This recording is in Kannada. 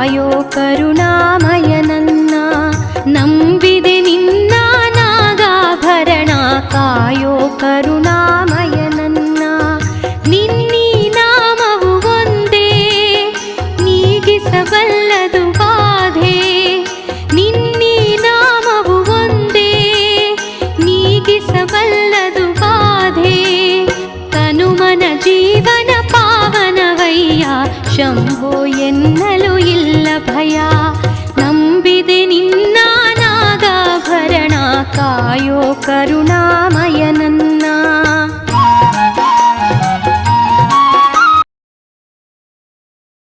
ಕಾಯೋ ಕರುಣಾಮಯ ನನ್ನ. ನಂಬಿದೆ ನಿನ್ನ ನಾಗಾಭರಣ ಕಾಯೋ ಕರುಣಾಮಯ ನನ್ನ. ನಿನ್ನೀ ನಾಮವು ಒಂದೇ ನೀಗಿಸಬಲ್ಲದು ಬಾಧೆ. ನಿನ್ನೀ ನಾಮವು ಒಂದೇ ನೀಗಿಸಬಲ್ಲದು ಬಾಧೆ. ತನುಮನ ಜೀವನ ಪಾವನವಯ್ಯ ಶಂಭೋ ಎನ್ನಲು ಇಲ್ಲ ಭಯ. ನಂಬಿದೆ ನಿನ್ನ ನಾಗಾಭರಣ ಕಾಯೋ ಕರುಣಾಮಯ ನನ್ನ.